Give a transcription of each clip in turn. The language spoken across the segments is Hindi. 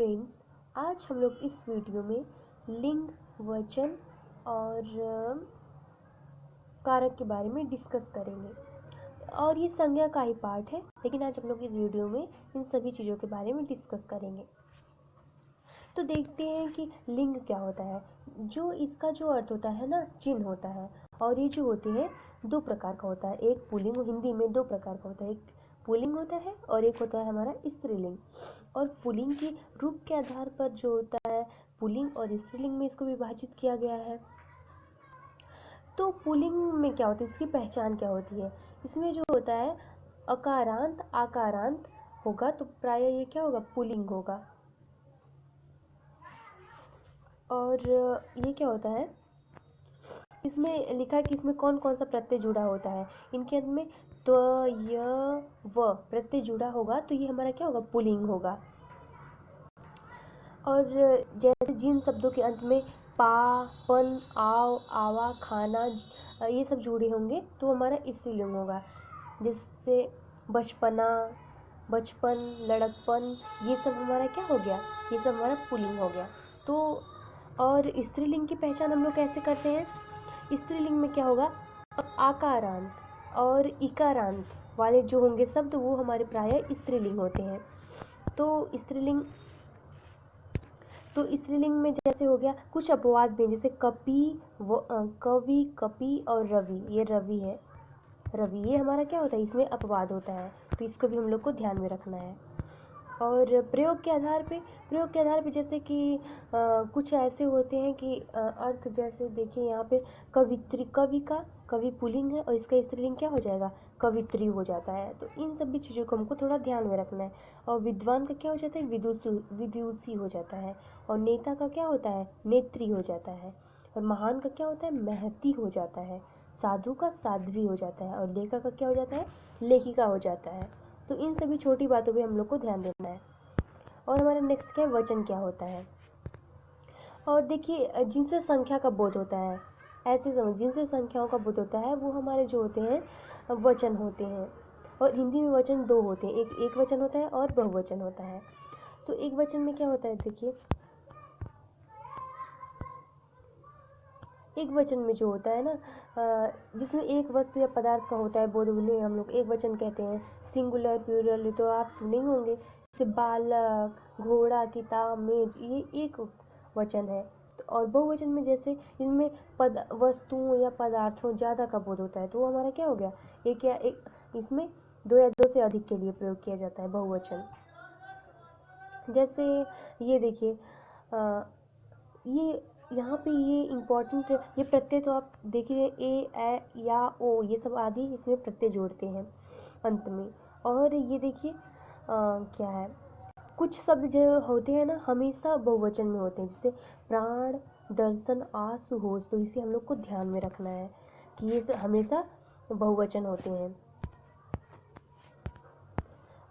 फ्रेंड्स, आज हम लोग इस वीडियो में लिंग, वचन और कारक के बारे में डिस्कस करेंगे और ये संज्ञा का ही पार्ट है, लेकिन आज हम लोग इस वीडियो में इन सभी चीज़ों के बारे में डिस्कस करेंगे। तो देखते हैं कि लिंग क्या होता है। जो इसका जो अर्थ होता है ना, चिन्ह होता है, और ये जो होती है दो प्रकार का होता है। एक पुल्लिंग, हिंदी में दो प्रकार का होता है, एक पुल्लिंग होता है और एक होता है हमारा स्त्रीलिंग। और पुल्लिंग की रूप के आधार पर जो होता है पुल्लिंग और स्त्रीलिंग में इसको विभाजित किया गया है। तो पुल्लिंग में क्या होता है, इसकी पहचान क्या होती है? इसमें जो होता है अकारांत आकारांत होगा तो प्राय ये क्या होगा, पुल्लिंग होगा। और ये क्या होता है, इसमें लिखा है कि इसमें कौन कौन सा प्रत्यय जुड़ा होता है। इनके अंत में त्व य व प्रत्यय जुड़ा होगा तो ये हमारा क्या होगा, पुल्लिंग होगा। और जैसे जिन शब्दों के अंत में पा, पन, आव, आवा, खाना ये सब जुड़े होंगे तो हमारा स्त्रीलिंग होगा। जिससे बचपना, बचपन, लड़कपन, ये सब हमारा क्या हो गया, ये सब हमारा पुल्लिंग हो गया। तो और स्त्रीलिंग की पहचान हम लोग कैसे करते हैं? स्त्रीलिंग में क्या होगा, आकारांत और इकारांत वाले जो होंगे शब्द वो हमारे प्राय स्त्रीलिंग होते हैं। तो स्त्रीलिंग में जैसे हो गया कुछ अपवाद भी, जैसे कपि, कवि, कपि और रवि। ये रवि है, रवि ये हमारा क्या होता है, इसमें अपवाद होता है, तो इसको भी हम लोग को ध्यान में रखना है। और प्रयोग के आधार पे जैसे कि कुछ ऐसे होते हैं कि अर्थ, जैसे देखिए यहाँ पे कवित्री, कवि पुल्लिंग है और इसका स्त्रीलिंग क्या हो जाएगा, कवित्री हो जाता है। तो इन सभी चीज़ों को हमको थोड़ा ध्यान में रखना है। और विद्वान का क्या हो जाता है, विदुषी हो जाता है। और नेता का क्या होता है, नेत्री हो जाता है। और महान का क्या होता है, महती हो जाता है। साधु का साध्वी हो जाता है। और लेखा का क्या हो जाता है, लेखिका हो जाता है। तो इन सभी छोटी बातों पे हम लोग को ध्यान देना है। और हमारा नेक्स्ट क्या है, वचन क्या होता है। और देखिए जिनसे संख्या का बोध होता है, ऐसे समझ, जिनसे संख्याओं का बोध होता है वो हमारे जो होते हैं वचन होते हैं। और हिंदी में वचन दो होते हैं, एक वचन होता है और बहुवचन होता है। तो एक वचन में क्या होता है, देखिए एक वचन में जो होता है ना, जिसमें एक वस्तु या पदार्थ का होता है बोध, उन्हें हम लोग एक वचन कहते हैं। सिंगुलर, प्लूरल तो आप सुने ही होंगे, जैसे बालक, घोड़ा, किताब, मेज, ये एक वचन है। तो और बहुवचन में जैसे इनमें वस्तुओं या पदार्थों ज़्यादा का बोध होता है तो वो हमारा क्या हो गया, एक या एक, इसमें दो या दो से अधिक के लिए प्रयोग किया जाता है बहुवचन। जैसे ये देखिए ये यहाँ पे ये इम्पॉर्टेंट, ये प्रत्यय तो आप देखिए ए या ओ, ये सब आदि इसमें प्रत्यय जोड़ते हैं अंत में। और ये देखिए क्या है, कुछ शब्द जो होते हैं ना हमेशा बहुवचन में होते हैं, जैसे प्राण, दर्शन, आस, होश। तो इसे हम लोग को ध्यान में रखना है कि ये हमेशा बहुवचन होते हैं।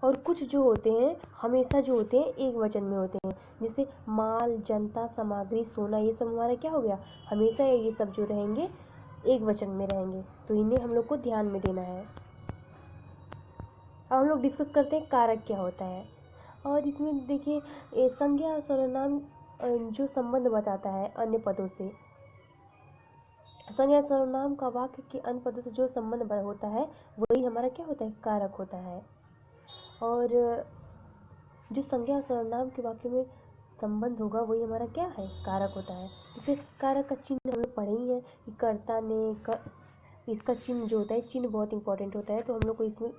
और कुछ जो होते हैं हमेशा जो होते हैं एक वचन में होते हैं, जैसे माल, जनता, सामग्री, सोना, ये सब हमारा क्या हो गया, हमेशा ये सब जो रहेंगे एक वचन में रहेंगे। तो इन्हें हम लोग को ध्यान में देना है। अब हम लोग डिस्कस करते हैं कारक क्या होता है। और इसमें देखिए संज्ञा और सर्वनाम जो संबंध बताता है अन्य पदों से, संज्ञा सर्वनाम का वाक्य के अन्य पदों से जो संबंध होता है वही हमारा क्या होता है, कारक होता है। और जो संज्ञा और सर्वनाम के वाक्य में संबंध होगा वही हमारा क्या है, कारक होता है। जैसे कारक का चिन्ह हम लोग पढ़े ही है कि कर्ता ने इसका चिन्ह जो होता है, चिन्ह बहुत इंपॉर्टेंट होता है, तो हम लोग को इसमें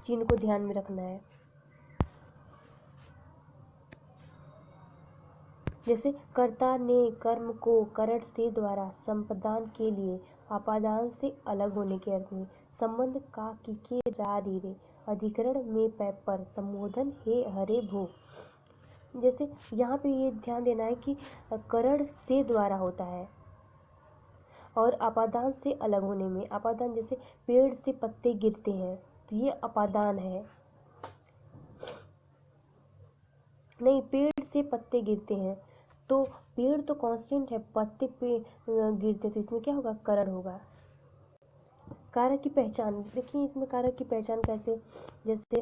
चिन्ह को ध्यान में रखना है। जैसे कर्ता ने कर्म को करण से द्वारा संपादन के लिए अपादान से अलग होने के अर्थ में, संबंध का कि के रा रे रे अधिकरण में पर संबोधन हे हरे भो। जैसे यहाँ पे ये ध्यान देना है कि करण से द्वारा होता है और अपादान से अलग होने में, अपादान जैसे पेड़ से पत्ते गिरते हैं तो ये अपादान है, नहीं पेड़ से पत्ते गिरते हैं तो पेड़ तो कांस्टेंट है, पत्ते पे गिरते तो इसमें क्या होगा, करण होगा। कारक की पहचान देखिए, इसमें कारक की पहचान कैसे, जैसे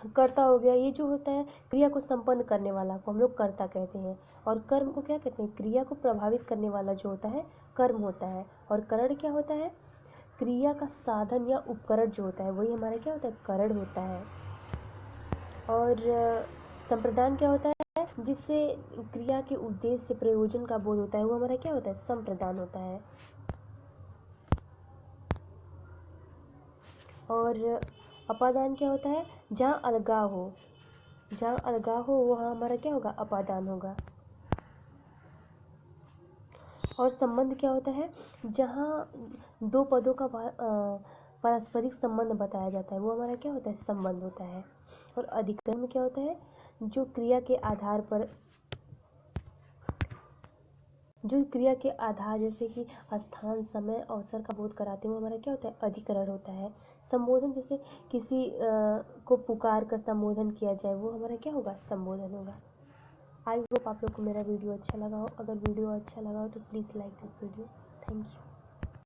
कर्ता हो गया, ये जो होता है क्रिया को संपन्न करने वाला को हम लोग कर्ता कहते हैं। और कर्म को क्या कहते हैं? क्रिया को प्रभावित करने वाला जो होता है कर्म होता है। और करण क्या होता है? क्रिया का साधन या उपकरण जो होता है वही हमारा क्या होता है? करण होता है। और संप्रदान क्या होता है? जिससे क्रिया के उद्देश्य प्रयोजन का बोध होता है वो हमारा क्या होता है? संप्रदान होता है। और अपादान क्या होता है? जहाँ अलगाव हो, जहाँ अलगाव हो वहाँ हमारा क्या होगा? अपादान होगा। और संबंध क्या होता है? जहाँ दो पदों का पारस्परिक संबंध बताया जाता है वो हमारा क्या होता है? संबंध होता है। और अधिकरण क्या होता है? जो क्रिया के आधार पर, जो क्रिया के आधार जैसे कि स्थान, समय, अवसर का बोध कराते हैं वो हमारा क्या होता है? अधिकरण होता है। संबोधन, जैसे किसी को पुकार कर संबोधन किया जाए वो हमारा क्या होगा? संबोधन होगा। आई होप आप लोग को मेरा वीडियो अच्छा लगा हो। अगर वीडियो अच्छा लगा हो तो please like this video. Thank you.